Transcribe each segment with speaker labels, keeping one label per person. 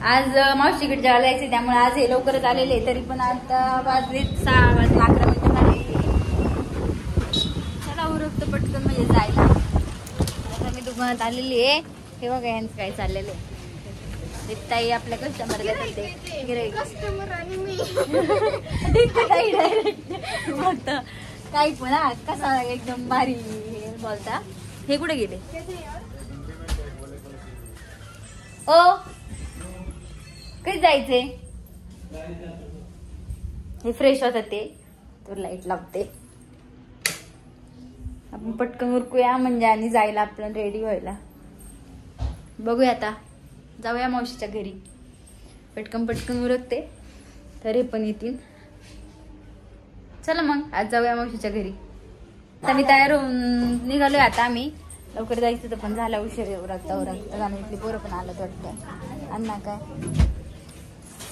Speaker 1: आज मावशीकडे जेवायला जायचे त्यामुळे आज हे लवकरच आलेले तरी पण आता वाजले 6 वाजले 11 मिनिटं झाले. चला उरकतं पटकन म्हणजे जायला. आता मी दुकानात आलेली आहे. हे बघा यांचं काय चाललेलं आहे. ताई आपल्या कस्टमर कस्टमर आणि मी काही पण कसा एकदम भारी बोलता. हे कुठे गेले ओ कधी जायचे. हे फ्रेश होतात ते तर लाईट लावते. आपण पटकन उरकूया म्हणजे आणि जायला आपण रेडी व्हायला. बघूया आता जाऊया मावशीच्या घरी. पटकन उरकते तर हे पण येतील. चला मग आज जाऊया मावशीच्या घरी. आता मी तयार होऊन निघालोय. आता आम्ही लवकर जायचं तर पण झाला उशीर. उरकता इथली पोरं पण आलं वाटतं. अण्णा काय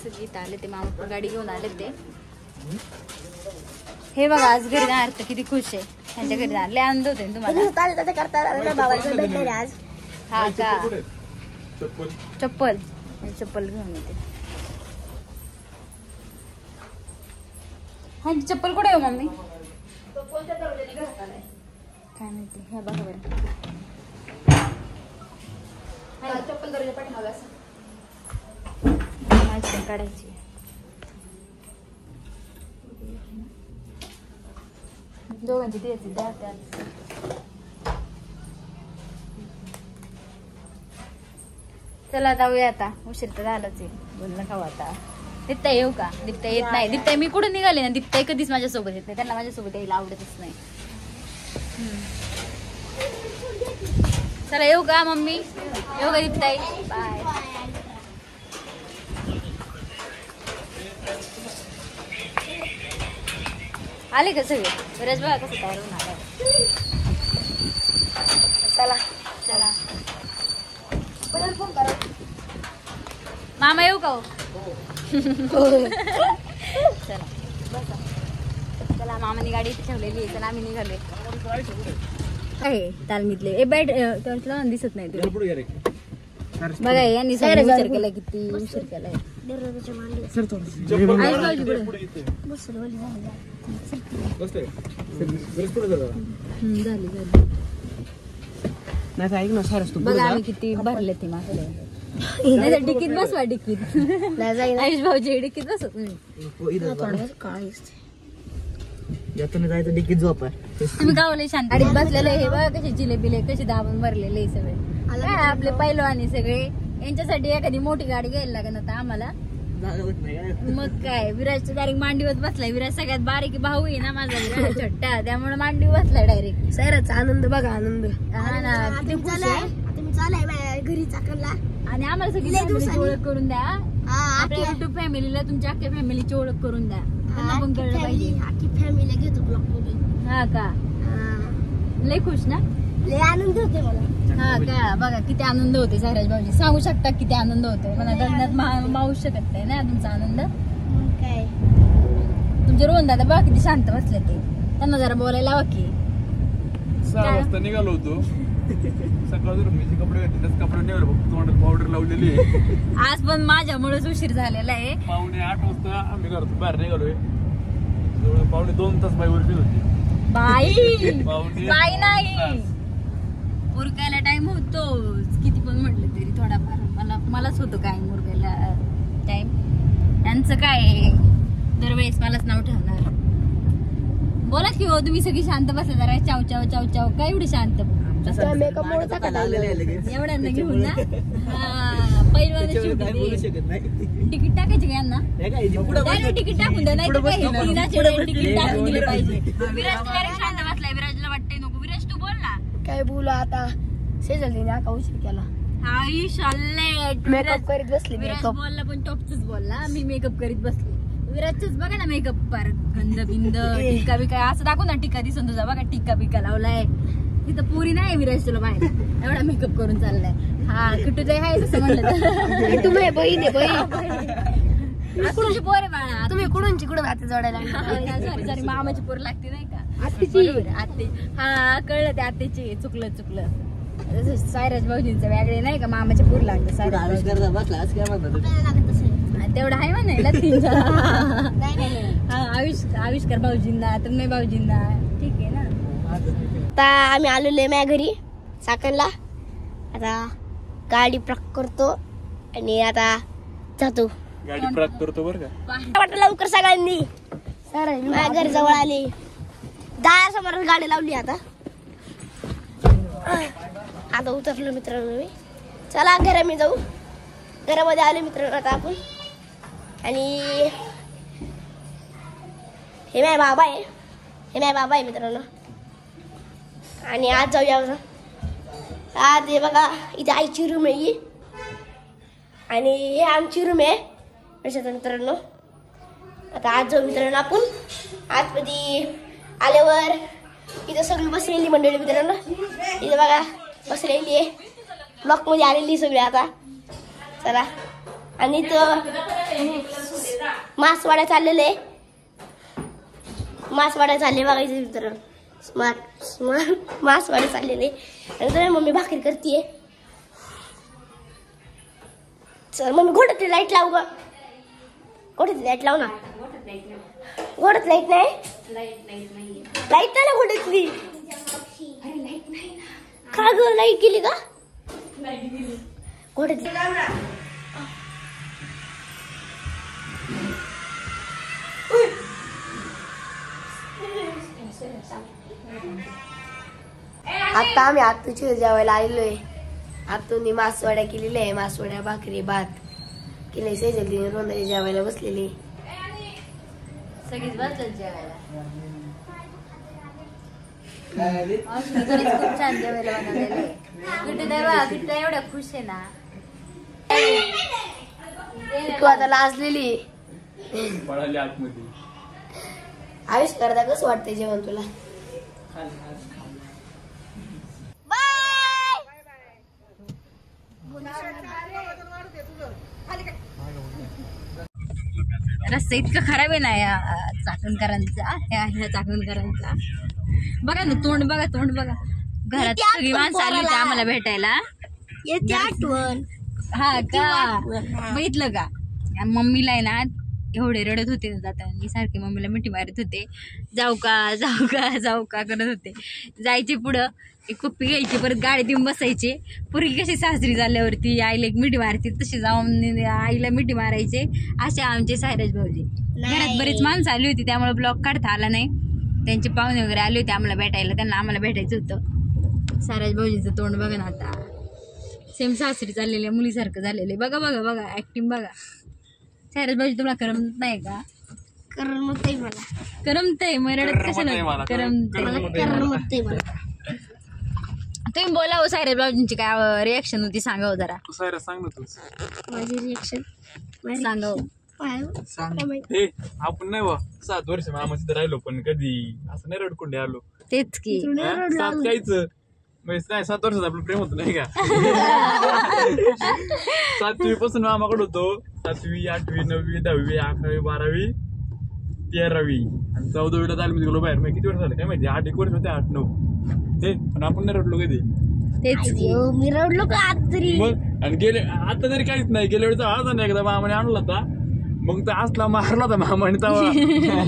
Speaker 1: सगळी इथं आले ते मामा गाडी घेऊन आले ते. हे बघा आज घरी जाणार तर किती खुश आहे. त्यांच्या घरी जाणार लय आनंद होते तुम्हाला. हा का चप्पल घेऊन येते. हा चप्पल कुठे आहे मम्मी काय माहिती. ह्या बघा बरं चप्पल दरवाजा पाठीमागे असं माझी काढायची. दोघांची द्यायची द्या त्या. चला जाऊया आता. उशीर तर झालंच आहे. बोलणं खाऊ आता. दीप्ता येऊ का. दीप्ता येत नाही. दीप्ता मी कुठे निघाले ना. दीप्ता कधीच माझ्यासोबत येत नाही. त्यांना माझ्यासोबत यायला आवडतच नाही. चला येऊ का मम्मी. येऊ का दीप्ताई. बाय. आले का सगळे. बरेच बघा कसं तयार होऊन आलाय. चला चला फोन करा. मामा येऊ का हो. चला बसा. चला मामाने गाडी इथे ठेवलेली आहे. चला आम्ही निघालोय. आहे तालमीतले ए बॅट दिसत नाही तुला. बघा यांनी उशीर केलाय. किती उशीर केलाय. बघा आम्ही किती भरले ते मागले. डिकीत बसवा. डिकीत आयुष भाऊजी डिकीत बसत तुम्ही. जायचं डिकीत झोपा. तुम्ही गावले शांत गाडीत बसलेले. हे बघा कसे जिलेबिले कसे दाबून भरलेले सगळे. काय आपले पैलवानी सगळे. यांच्यासाठी एखादी मोठी गाडी घ्यायला लागेल आता आम्हाला. मग काय विराज डायरेक्ट मांडीवर बसलाय. विराज सगळ्यात बारीक भाऊ आहे ना माझा. विराज छोटा त्यामुळे मांडीवर बसलाय डायरेक्ट. सैराचा आनंद बघा. आनंद हा ना. घरी चाकरला आणि आम्हाला सगळी ओळख करून द्या. आपल्या युट्यूब फॅमिलीला तुमच्या अख्ख्या फॅमिलीची ओळख करून द्या. त्यांना पण कळलं पाहिजे. फॅमिली घेतो ब्लॉग मध्ये. हा का लय खुश ना. लय आनंद होते मला. हा का बघा किती आनंद होते. सायराज भाऊजी सांगू शकता किती आनंद होतोय. मला गंधात मावू शकत नाही ना तुमचा आनंद. काय तुमचे रोहन दादा बघा किती शांत बसले ते. त्यांना जरा बोलायला लावा की.
Speaker 2: 6 वाजता निघालो होतो. सकाळी कपडे घातले. कपडे निघालो तोंडात पावडर लावलेली आहे.
Speaker 1: आज पण माझ्यामुळेच उशीर झालेला आहे.
Speaker 2: 7:45 वाजता आम्ही घरातून बाहेर निघालोय. 2 तास बाईवरती होती.
Speaker 1: बाई नाही उरकायला टाइम होतो. किती पण म्हटलं तरी थोडाफार मलाच होतो काय उरकायला टाइम. त्यांचं काय दरवेळेस मलाच नाव ठेवणार. बोला की हो तुम्ही सगळी शांत बसला जरा. चाव चाव चाव चाव काय एवढी शांत. एवढ्यांना घेऊन ना. पहिल्यांदा तिकीट टाकायची का यांना. तिकीट टाकून द्या. नाही तिकीट टाकून दिले पाहिजे. विराज शांत बसलाय. विराजला वाटतंय नको. विराज तू बोल ना. काय बोला आता. सेजल का उशीर केला. हा मेकअप करीत बसली. विराज बोलला पण टॉपच बोलला. मी मेकअप करीत बसली. विराजच बघा ना मेकअप पार गंध बिंद टिक्का बिका असं दाखव ना. टिक्का दिसून तुझा बघा. टिक्का बिक्का लावलाय. तिथं पुरी नाही विराज तुला बाहेर एवढा मेकअप करून चाललाय. हा किट्टू ते आहे तसं म्हणलं. तुम्ही बहीण तुमची पोर आहे बाळा. तुम्ही कुडूनची कुठं हाती जोडायला. सॉरी मामाची पोर लागते नाही का. आत्ते. हा कळलं ते आत्तेची. चुकलं सायराज भाऊजींचं वेगळे नाही का मामाच्या पूर लागतं सायराज तेवढं आहे म्हणायला 3 आविष्कार भाऊजींना तन्मय भाऊजींना ठीक आहे ना.
Speaker 3: आता आम्ही आलेलो आहे माझ्या घरी चाकणला. आता गाडी प्रक करतो आणि आता जातो.
Speaker 2: गाडी प्रक करतो बरं का.
Speaker 3: वाटलं लवकर सगळ्यांनी माझ्या घरी जवळ आले. 10 समोर गाडी लावली. आता उतरलो मित्रांनो मी. चला घरामध्ये जाऊ. घरामध्ये आलो मित्रांनो आता आपण. आणि हे माझे बाबा आहे मित्रांनो. आणि आज जाऊया आज हे बघा इथे आईची रूम आहे ही आणि हे आमची रूम आहे त्याच्यात मित्रांनो. आता आज जाऊ मित्रांनो आपण. आतमध्ये आल्यावर इथं सगळी बसलेली मंडळी मित्रांनो. इथं बघा बसलेली आहे ब्लॉकमध्ये आलेली सगळी. आता चला. आणि इथं मासवाड्या चाललेले बघा इथे मित्रांनो. मासवाडे चाललेले. आणि मम्मी भाकरी करतीये. चल मम्मी घोटातली लाईट लावू ग. घोटातली लाईट लाव ना. घोटात लाईट नाही. लाईट नाही ना घोटातली. का ग लाईट गेली का घोटातली. आता आम्ही आतूची जेवायला आलेलोय. आतून मासवड्या केलेल्या आहे. मासवड्या भाकरी भात केले. सेजल रोंदाची जेवायला बसलेली.
Speaker 1: सगळीच बसलं जेवायला. खूप छान जेवायला बनवलेलं. किट्टू एवढ्या खुश आहे ना.
Speaker 3: तू आता लाजलेली. आविष्कारदा कसं वाटतंय जेवण तुला.
Speaker 1: रस्ता इतका खराब आहे ना या चाकणकरांचा. ह्या चाकणकरांचा बघा ना. तोंड बघा घरात सगळी माणसं आली होती आम्हाला भेटायला.
Speaker 3: येते आठवण.
Speaker 1: हा का बघितलं का. मम्मीला आहे ना एवढे रडत होते जाताना. सारखे मम्मीला मिठी मारत होते. जाऊ का करत होते. जायचे पुढं एक पप्पी घ्यायची परत गाडीत येऊन बसायचे. पूर्वी कशी सासरी झाल्यावरती आईला एक मिठी मारते तशी जाऊन आईला मिठी मारायचे. असे आमचे सायराज भाऊजी. घरात बरीच माणसं आली होती त्यामुळे ब्लॉग काढता आला नाही. त्यांचे पाहुणे वगैरे आले होते आम्हाला भेटायला. त्यांना आम्हाला भेटायचं होतं. सायराज भाऊजींचं तोंड बघा ना आता. सेम सासरी चाललेल्या मुलीसारखं झालेले. बघा ऍक्टिंग बघा. सायराज भाऊजी तुला करमत नाही का.
Speaker 3: करमतय मला.
Speaker 1: करमतय मग रडत कशाला. करमतय मला. तुम्ही बोला हो सायराज भाऊजींची काय रिॲक्शन होती सांगा हो जरा.
Speaker 2: सांग ना तू.
Speaker 3: माझी रिॲक्शन
Speaker 1: सांगा हो.
Speaker 2: आपण नाही 7 वर्ष मामा तिथे राहिलो पण कधी असं नाही रडकुंडे आलो.
Speaker 1: तेच की
Speaker 2: 7 काहीच नाही. 7 वर्षात आपलं प्रेम होतं नाही का. 7वी पासून मामाकडे होतो. 7वी 8वी 9वी 10वी 11वी 12वी 13वी आणि 14वीला झालं मी गेलो बाहेर. मग किती वर्ष झाले काय माहिती. 8 वर्ष होते 8 9 ते पण आपण नाही रडलो कधी.
Speaker 1: तेच
Speaker 3: मी रडलो का आता तरी.
Speaker 2: मग आणि गेले आता तरी काहीच नाही. गेल्या वेळेस आला ना एकदा मामाने आणला होता. मग तर असला मारला होता मामाने तेव्हा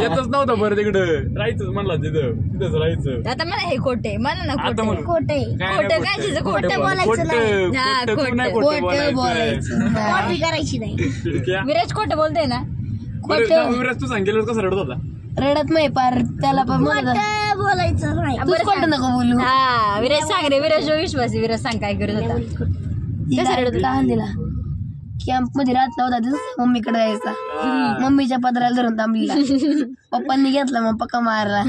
Speaker 2: येतच नव्हता बरं तिकडं. राहायचंच म्हणला तिथंच राहायचं.
Speaker 1: आता मला हे खोटे मला ना
Speaker 2: आता म्हणून
Speaker 3: खोटे
Speaker 1: खोटं
Speaker 3: बोलायचं
Speaker 1: नाही.
Speaker 3: करायची नाही.
Speaker 1: विराज खोटं बोलतोय ना.
Speaker 2: विराज तू सांगितलं कसं रडत होता.
Speaker 3: रडत नाही पार त्याला पण बोलायचं नाही. खोटं नको बोलू.
Speaker 1: हा विराज सांग रे. विराज विश्वास. विराज सांग काय करत होता.
Speaker 3: कसं रडत लहान दिला कॅम्प मध्ये राहतला होता. मम्मीकडे जायचा. मम्मीच्या पदराला धरून थांबलेला. पप्पांनी घेतला मग पक्का मारला.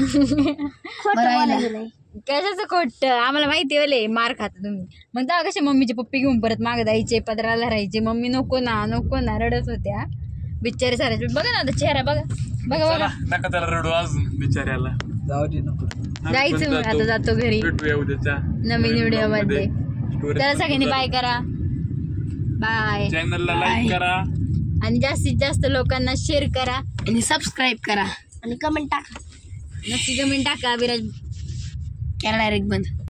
Speaker 1: कशाचं खोट आम्हाला माहिती होले मार खाता तुम्ही. मग तेव्हा कसे मम्मीचे पप्पी घेऊन परत मागे जायचे पदराला राहायचे. मम्मी नको ना रडत होत्या बिचारे सारे. बघा ना आता चेहरा बघा
Speaker 2: नका त्याला रडू अजून बिचाऱ्याला.
Speaker 1: जायचं आता जातो घरी नवीन व्हिडिओ मध्ये. त्याला सगळ्यांनी बाय करा. बाय.
Speaker 2: चॅनलला लाईक करा
Speaker 1: आणि जास्तीत जास्त लोकांना शेअर करा
Speaker 3: आणि सबस्क्राईब करा आणि कमेंट टाका.
Speaker 1: नक्की कमेंट टाका. विराज
Speaker 3: कॅमेरा डायरेक्ट बंद.